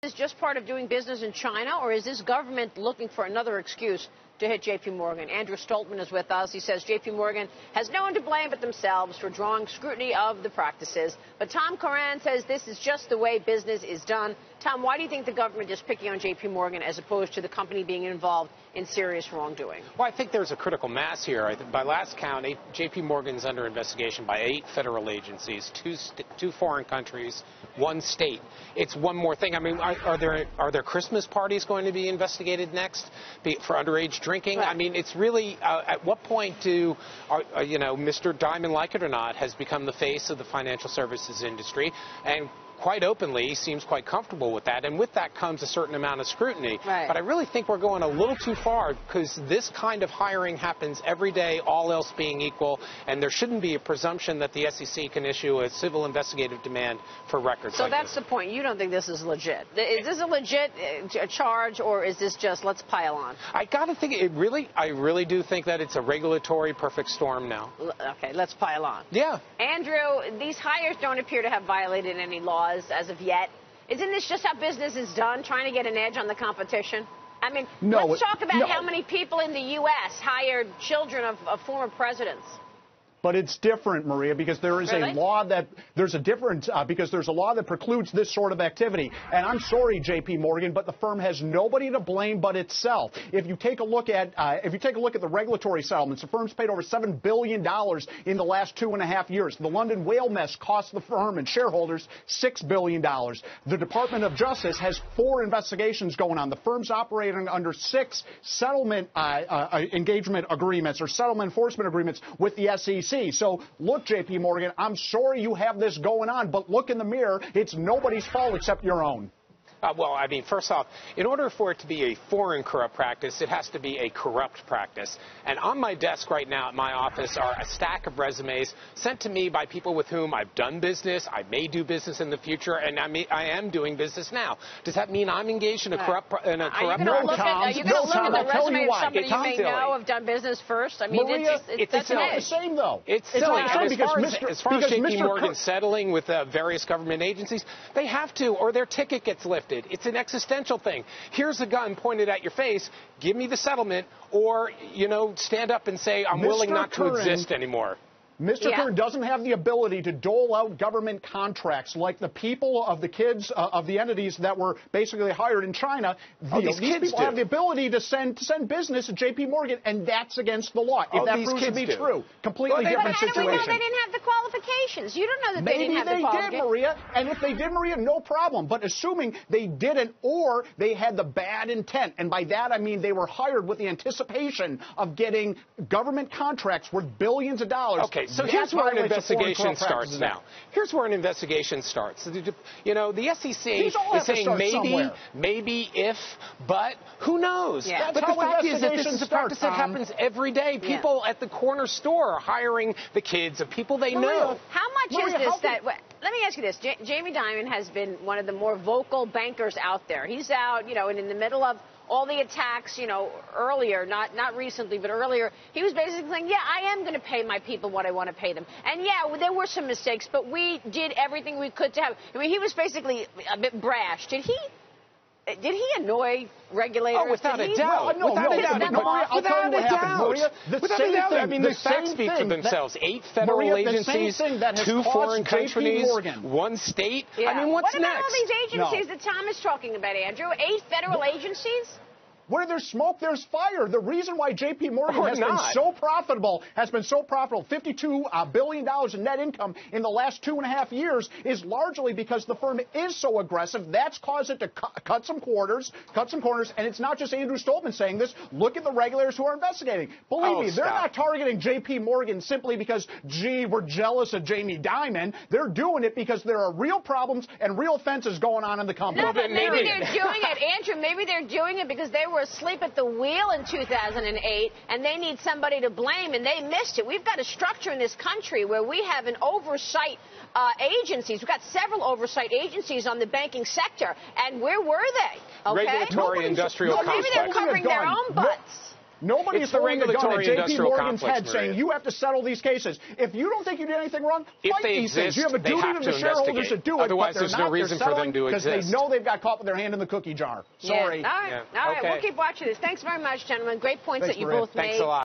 Is just part of doing business in China, or is this government looking for another excuse to hit J.P. Morgan? Andrew Stoltmann is with us. He says J.P. Morgan has no one to blame but themselves for drawing scrutiny of the practices. But Tom Coran says this is just the way business is done. Tom, why do you think the government is picking on J.P. Morgan as opposed to the company being involved in serious wrongdoing? Well, I think there's a critical mass here. By last count, J.P. Morgan's under investigation by 8 federal agencies, two foreign countries, 1 state. It's one more thing. I mean, are there Christmas parties going to be investigated next for underage drinking? Right. I mean, it's really at what point do Mr. Dimon, like it or not, has become the face of the financial services industry, and quite openly seems quite comfortable with that, and with that comes a certain amount of scrutiny. Right. But I really think we're going a little too far, because this kind of hiring happens every day, all else being equal, and there shouldn't be a presumption that the SEC can issue a civil investigative demand for records. So that's the point. You don't think this is legit. Is this a legit charge, or is this just let's pile on? I got to think I really do think that it's a regulatory perfect storm now. Okay, let's pile on. Yeah. Andrew, these hires don't appear to have violated any laws as of yet. Isn't this just how business is done, trying to get an edge on the competition? I mean, let's talk about how many people in the U.S. hired children of former presidents. But it's different, Maria, because there is a law that there's a difference because there's a law that precludes this sort of activity. And I'm sorry, J.P. Morgan, but the firm has nobody to blame but itself. If you take a look at the regulatory settlements, the firm's paid over $7 billion in the last 2.5 years. The London whale mess cost the firm and shareholders $6 billion. The Department of Justice has 4 investigations going on. The firm's operating under 6 settlement engagement agreements or settlement enforcement agreements with the SEC. So, look, J.P. Morgan, I'm sorry you have this going on, but look in the mirror. It's nobody's fault except your own. Well, I mean, first off, in order for it to be a foreign corrupt practice, it has to be a corrupt practice. And on my desk right now at my office are a stack of resumes sent to me by people with whom I've done business, I may do business in the future, and I am doing business now. Does that mean I'm engaged in a corrupt practice? Are you going to look at the resume of somebody you may know have done business first? I mean, Maria, that's not the same, though. It's silly. As far as J.P. Morgan settling with various government agencies, they have to, or their ticket gets lifted. It's an existential thing. Here's a gun pointed at your face. Give me the settlement, or, stand up and say, I'm willing not to exist anymore. Mr. Kern doesn't have the ability to dole out government contracts like the people of the kids of the entities that were basically hired in China. These people have the ability to send business to J.P. Morgan, and that's against the law. If that proves to be true, completely different situation. But how do we know they didn't have the qualifications? You don't know that they didn't have the qualifications. Maybe they did, Maria, and if they did, Maria, no problem. But assuming they didn't, or they had the bad intent, and by that I mean they were hired with the anticipation of getting government contracts worth billions of dollars. Okay. So here's where an investigation starts now. Here's where an investigation starts. The SEC is saying maybe, if, but who knows? Yeah. But the fact is that this is a practice that happens every day. People at the corner store are hiring the kids of people they know. How much is this that... Let me ask you this. Jamie Dimon has been one of the more vocal bankers out there. He's out, and in the middle of all the attacks, earlier, not recently, but earlier, he was basically saying, yeah, I am going to pay my people what I want to pay them. And, yeah, there were some mistakes, but we did everything we could to have. I mean, he was basically a bit brash. Did he annoy regulators? Oh, without a doubt. Without a doubt. I mean, the facts speak for themselves. 8 federal agencies, 2 foreign countries, 1 state. Yeah. I mean, what's next? What about all these agencies that Tom is talking about, Andrew? 8 federal agencies? Where there's smoke, there's fire. The reason why J.P. Morgan has been so profitable, $52 billion in net income in the last 2.5 years, is largely because the firm is so aggressive. That's caused it to cut some corners, and it's not just Andrew Stoltmann saying this. Look at the regulators who are investigating. Believe me, they're not targeting J.P. Morgan simply because, gee, we're jealous of Jamie Dimon. They're doing it because there are real problems and real offenses going on in the company. No, but maybe they're doing it, Andrew, maybe they're doing it because they were asleep at the wheel in 2008, and they need somebody to blame, and they missed it. We've got a structure in this country where we have an oversight agencies. We've got several oversight agencies on the banking sector, and where were they? Okay? Regulatory industrial complex. Maybe they're covering their own butts. Nobody is throwing a gun at J.P. Morgan's head saying you have to settle these cases. If you don't think you did anything wrong, fight these things. You have a duty to the shareholders to do it. Otherwise, there's no reason for them to exist. Because they know they've got caught with their hand in the cookie jar. Sorry. Yeah. All right. We'll keep watching this. Thanks very much, gentlemen. Great points that you both made. Thanks a lot.